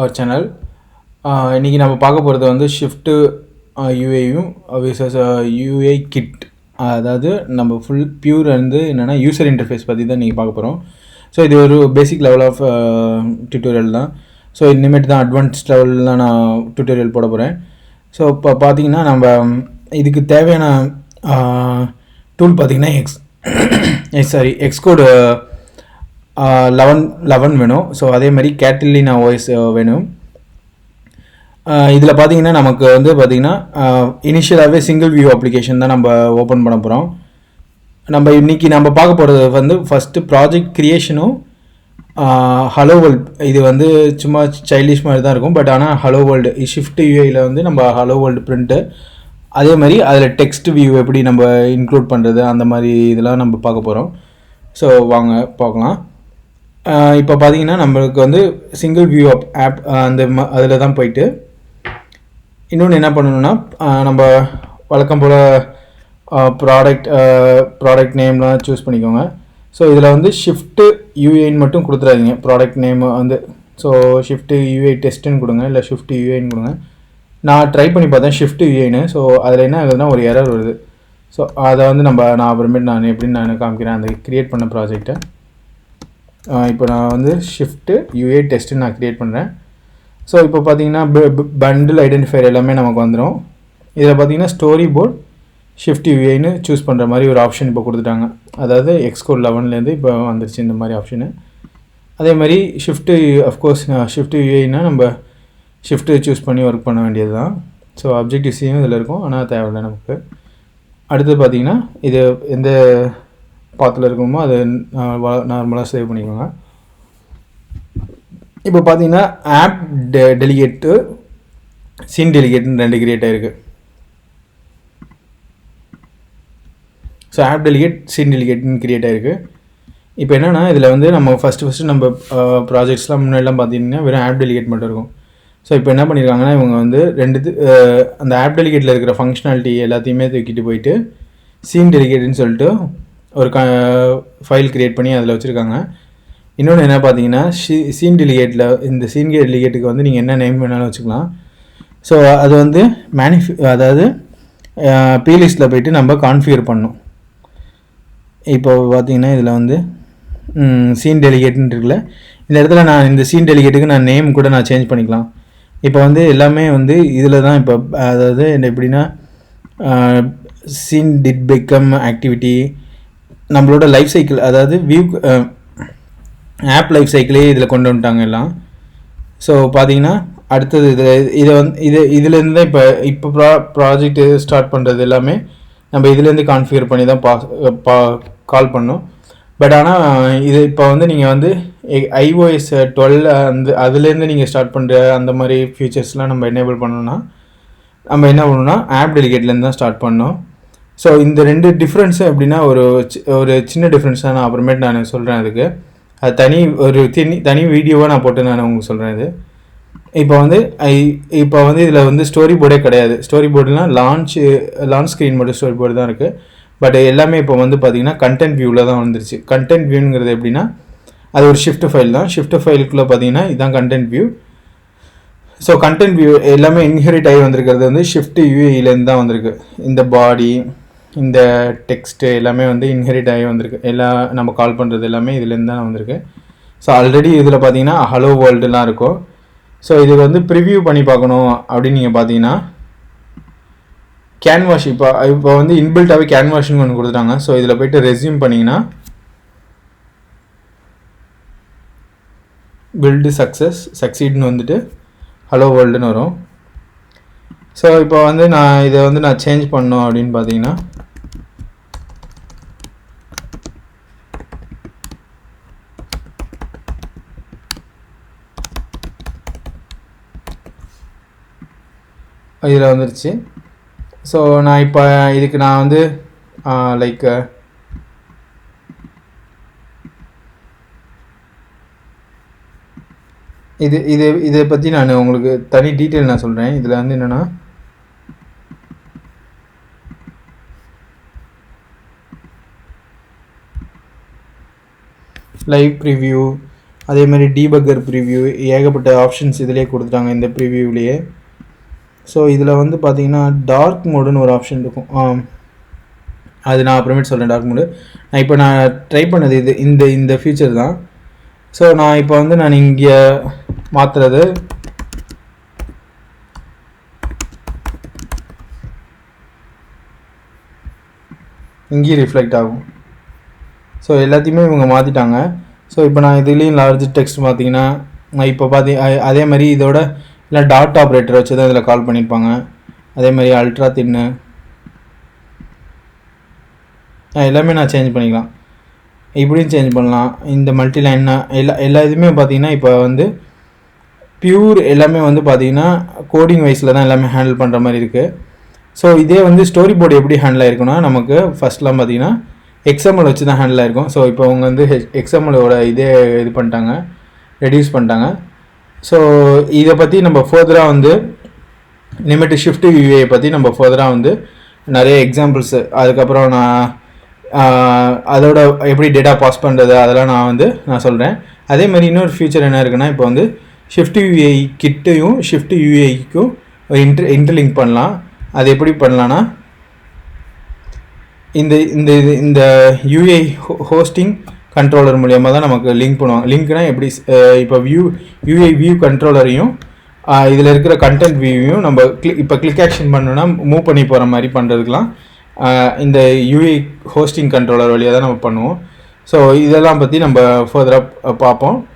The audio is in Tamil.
Our channel. இன்றைக்கி நம்ம பார்க்க போகிறது வந்து ஷிஃப்ட்டு யூஏயும் விசஸ் யூஐ கிட். அதாவது நம்ம ஃபுல் பியூர் வந்து என்னென்னா யூசர் இன்டர்ஃபேஸ் பற்றி தான் நீங்கள் பார்க்க போகிறோம். ஸோ இது ஒரு பேசிக் லெவல் ஆஃப் டியூட்டோரியல் தான். ஸோ இனிமேட்டு தான் அட்வான்ஸ்ட் லெவலில் நான் டியூட்டோரியல் போட போகிறேன். ஸோ இப்போ பார்த்தீங்கன்னா நம்ம இதுக்கு தேவையான டூல் பார்த்திங்கன்னா எக்ஸ்கோடு 11 வேணும். ஸோ அதே மாதிரி கேட்டலினா வாய்ஸ் வேணும். இதில் பார்த்தீங்கன்னா நமக்கு வந்து பார்த்திங்கன்னா இனிஷியலாகவே சிங்கிள் வியூ அப்ளிகேஷன் தான் நம்ம ஓப்பன் பண்ண போகிறோம். நம்ம இன்றைக்கி நம்ம பார்க்க போகிறது வந்து ஃபஸ்ட்டு ப்ராஜெக்ட் க்ரியேஷனும் ஹலோ வேர்ல்ட். இது வந்து சும்மா சைல்டிஷ் மாதிரி தான் இருக்கும். பட் ஆனால் ஹலோ வேர்ல்டு ஷிஃப்ட் யூஐயில் வந்து நம்ம ஹலோ வேர்ல்டு பிரிண்ட்டு, அதே மாதிரி அதில் டெக்ஸ்ட் வியூ எப்படி நம்ம இன்க்ளூட் பண்ணுறது, அந்த மாதிரி இதெல்லாம் நம்ம பார்க்க போகிறோம். ஸோ வாங்க பார்க்கலாம். இப்போ பார்த்தீங்கன்னா நம்மளுக்கு வந்து சிங்கிள் வியூ ஆப் அந்த அதில் தான் போயிட்டு இன்னொன்று என்ன பண்ணணுன்னா நம்ம வழக்கம் போல் ப்ராடக்ட் நேம்லாம் சூஸ் பண்ணிக்கோங்க. ஸோ இதில் வந்து ஷிஃப்ட்டு யூஏன்னு மட்டும் கொடுத்துறாதீங்க. ப்ராடக்ட் நேம் வந்து ஸோ ஷிஃப்ட்டு யூஏ டெஸ்ட்டுன்னு கொடுங்க, இல்லை ஷிஃப்ட் யூஏன்னு கொடுங்க. நான் ட்ரை பண்ணி பார்த்தேன் ஷிஃப்ட் யூஏன்னு. ஸோ அதில் என்ன ஆகுதுன்னா ஒரு எரர் வருது. ஸோ அதை வந்து நான் அப்புறமேட்டு நான் எப்படின்னு நான் காமிக்கிறேன் அந்த க்ரியேட் பண்ண ப்ராஜெக்டை. இப்போ நான் வந்து ஷிஃப்ட்டு யூஏ டெஸ்ட்டு நான் க்ரியேட் பண்ணுறேன். ஸோ இப்போ பார்த்தீங்கன்னா பண்டில் ஐடென்டிஃபையர் எல்லாமே நமக்கு வந்துடும். இதில் பார்த்தீங்கன்னா ஸ்டோரி போர்ட் ஷிஃப்ட் யூஏன்னு சூஸ் பண்ணுற மாதிரி ஒரு ஆப்ஷன் இப்போ கொடுத்துட்டாங்க. அதாவது எக்ஸ்கோட் 11லேருந்து இப்போ வந்துருச்சு இந்த மாதிரி ஆப்ஷனு. அதே மாதிரி ஷிஃப்ட்டு அஃப்கோர்ஸ் ஷிஃப்ட் யூஏன்னா நம்ம ஷிஃப்ட்டு சூஸ் பண்ணி ஒர்க் பண்ண வேண்டியது தான். ஸோ அப்ஜெக்டிவ் சியும் இதில் இருக்கும், ஆனால் தேவையில்லை நமக்கு. அடுத்து பார்த்திங்கன்னா இது எந்த பாத்தில் இருக்குமோ அது நார்மலாக சேவ் பண்ணிக்கோங்க. இப்போ பார்த்தீங்கன்னா ஆப் டெலிகேட்டு சீன் டெலிகேட்னு 2 கிரியேட் ஆகிருக்கு. ஸோ ஆப் டெலிகேட் சீன் டெலிகேட்னு கிரியேட் ஆகிருக்கு. இப்போ என்னென்னா இதில் வந்து நம்ம ஃபஸ்ட்டு நம்ம ப்ராஜெக்ட்ஸ்லாம் முன்னாடிலாம் பார்த்தீங்கன்னா வெறும் ஆப் டெலிகேட் மட்டும் இருக்கும். ஸோ இப்போ என்ன பண்ணியிருக்காங்கன்னா இவங்க வந்து அந்த ஆப் டெலிகேட்டில் இருக்கிற ஃபங்க்ஷனாலிட்டி எல்லாத்தையுமே தூக்கிட்டு போயிட்டு சீன் டெலிகேட்னு சொல்லிட்டு ஒரு ஃபைல் க்ரியேட் பண்ணி அதில் வச்சுருக்காங்க. இன்னொன்று என்ன பார்த்தீங்கன்னா சீன் டெலிகேட்டில் இந்த சீன் டெலிகேட்டுக்கு வந்து நீங்கள் என்ன நேம் வேணாலும் வச்சுக்கலாம். ஸோ அது வந்து அதாவது பிலிஸ்ட்டில் போய்ட்டு நம்ம கான்ஃபிகர் பண்ணணும். இப்போ பார்த்தீங்கன்னா இதில் வந்து சீன் டெலிகேட்னு இருக்குல்ல, இந்த இடத்துல நான் இந்த சீன் டெலிகேட்டுக்கு நான் நேம் கூட நான் சேஞ்ச் பண்ணிக்கலாம். இப்போ வந்து எல்லாமே வந்து இதில் தான் இப்போ அதாவது எப்படின்னா சீன் டிட் பிகம் ஆக்டிவிட்டி, நம்மளோட லைஃப் சைக்கிள், அதாவது வியூ ஆப் லைஃப் சைக்கிளே இதில் கொண்டு வந்துட்டாங்க எல்லாம். ஸோ பார்த்தீங்கன்னா அடுத்தது இதுலேருந்து தான் இப்போ ப்ராஜெக்ட் ஸ்டார்ட் பண்ணுறது எல்லாமே நம்ம இதுலேருந்து கான்ஃபிகர் பண்ணி தான் கால் பண்ணோம். பட் ஆனால் இது இப்போ வந்து நீங்கள் வந்து iOS 12 அதுலேருந்து நீங்கள் ஸ்டார்ட் பண்ணுற அந்த மாதிரி ஃபீச்சர்ஸ்லாம் நம்ம எனேபிள் பண்ணோன்னா நம்ம என்ன பண்ணணும்னா ஆப் டெலிகேட்லேருந்து தான் ஸ்டார்ட் பண்ணோம். ஸோ இந்த 2 டிஃப்ரென்ஸு எப்படின்னா ஒரு சின்ன டிஃப்ரென்ஸ் தான் நான் அப்புறமேட்டு நான் சொல்கிறேன். அதுக்கு அது தனி வீடியோவாக நான் போட்டு நான் உங்களுக்கு சொல்கிறேன். இது இப்போ வந்து இதில் வந்து ஸ்டோரி போர்டே கிடையாது. ஸ்டோரி போர்டுலாம் லான்ச் ஸ்க்ரீன் மட்டும் ஸ்டோரி போர்டு தான் இருக்குது. பட் எல்லாமே இப்போ வந்து பார்த்திங்கன்னா கண்டென்ட் வியூவில் தான் வந்துருச்சு. கண்டென்ட் வியூங்கிறது எப்படின்னா அது ஒரு ஷிஃப்ட் ஃபைல் தான். ஷிஃப்ட் ஃபைலுக்குள்ளே பார்த்தீங்கன்னா இதுதான் content view. So content view எல்லாமே இன்ஹெரிட் ஆகி வந்திருக்கிறது வந்து ஷிஃப்ட் யூஏலேருந்து தான் வந்திருக்கு. இந்த பாடி, இந்த டெக்ஸ்ட்டு எல்லாமே வந்து இன்ஹெரிட் ஆகி வந்திருக்கு. நம்ம கால் பண்ணுறது எல்லாமே இதுலேருந்து தான் வந்திருக்கு. ஸோ ஆல்ரெடி இதில் பார்த்தீங்கன்னா ஹலோ வேர்ல்டுலாம் இருக்கும். ஸோ இது வந்து ப்ரிவ்யூ பண்ணி பார்க்கணும் அப்படின்னு நீங்கள் பார்த்தீங்கன்னா கேன்வாஷ் இப்போ வந்து இன்பில்ட்டாகவே கேன்வாஷ்னு ஒன்று கொடுத்துட்டாங்க. ஸோ இதில் போய்ட்டு ரெஸ்யூம் பண்ணிங்கன்னா பில்டு சக்சீட்னு வந்துட்டு ஹலோ வேர்ல்டுன்னு வரும். ஸோ இப்போ வந்து இதை வந்து நான் சேஞ்ச் பண்ணோம் அப்படின்னு பார்த்தீங்கன்னா இதில் வந்துருச்சு. ஸோ நான் இப்போ இதுக்கு நான் வந்து லைக் இதை பற்றி நான் உங்களுக்கு தனி டீட்டெயில் நான் சொல்கிறேன். இதில் வந்து என்னென்னா லைவ் ப்ரிவ்யூ, அதே மாதிரி டீபக்கர் ப்ரிவ்யூ ஏகப்பட்ட ஆப்ஷன்ஸ் இதிலே கொடுத்துட்டாங்க இந்த ப்ரிவ்யூவிலேயே. ஸோ இதில் வந்து பார்த்தீங்கன்னா டார்க் மோடுன்னு ஒரு ஆப்ஷன் இருக்கும். அது நான் அப்புறமேட்டு சொல்கிறேன் டார்க் மோடு. இப்போ நான் ட்ரை பண்ணது இந்த ஃபீச்சர் தான். ஸோ நான் இப்போ வந்து நான் இங்கே மாற்றுறது இங்கேயும் ரிஃப்ளெக்ட் ஆகும். ஸோ எல்லாத்தையுமே இவங்க மாற்றிட்டாங்க. ஸோ இப்போ நான் இதுலேயும் லார்ஜ் டெக்ஸ்ட் பார்த்தீங்கன்னா நான் இப்போ அதே மாதிரி இதோட இல்லை டாட் ஆப்ரேட்டர் வச்சு தான் இதில் கால் பண்ணியிருப்பாங்க. அதே மாதிரி அல்ட்ரா தின்னு எல்லாமே நான் சேஞ்ச் பண்ணிக்கலாம். இப்படியும் சேஞ்ச் பண்ணலாம். இந்த மல்டி லைன்னா எல்லா இதுவுமே பார்த்தீங்கன்னா இப்போ வந்து பியூர் எல்லாமே வந்து பார்த்தீங்கன்னா கோடிங் வைஸில் தான் எல்லாமே ஹேண்டில் பண்ணுற மாதிரி இருக்குது. ஸோ இதே வந்து ஸ்டோரி போர்டு எப்படி ஹேண்டில் ஆயிருக்குன்னா நமக்கு ஃபஸ்ட்லாம் பார்த்தீங்கன்னா XML வச்சு தான் ஹேண்டில் ஆயிருக்கும். ஸோ இப்போ அவங்க வந்து XMLோட இதே இது பண்ணிட்டாங்க, ரெடியூஸ் பண்ணிட்டாங்க. ஸோ இதை பற்றி நம்ம ஃபர்தராக வந்து இனிமேட்டு SwiftUI பற்றி நம்ம ஃபர்தராக வந்து நிறைய எக்ஸாம்பிள்ஸு அதுக்கப்புறம் நான் அதோட எப்படி டேட்டா பாஸ் பண்ணுறது அதெல்லாம் நான் சொல்கிறேன். அதே மாதிரி இன்னொரு ஃபியூச்சர் என்ன இருக்குன்னா இப்போ வந்து SwiftUI கிட்டையும் SwiftUIக்கும் இன்டர்லிங்க் பண்ணலாம். அது எப்படி பண்ணலான்னா இந்த UI ஹோஸ்டிங் கண்ட்ரோலர் மூலியமாக தான் நமக்கு லிங்க் பண்ணுவாங்க. லிங்க்னா எப்படி இப்போ UI வியூ கண்ட்ரோலரையும் இதில் இருக்கிற கண்டென்ட் வியூவையும் நம்ம இப்போ கிளிக் ஆக்ஷன் பண்ணோன்னா மூவ் பண்ணி போகிற மாதிரி பண்ணுறதுக்கெலாம் இந்த UI ஹோஸ்டிங் கண்ட்ரோலர் வழியாக தான் நம்ம பண்ணுவோம். ஸோ இதெல்லாம் பற்றி நம்ம ஃபர்தராக பார்ப்போம்.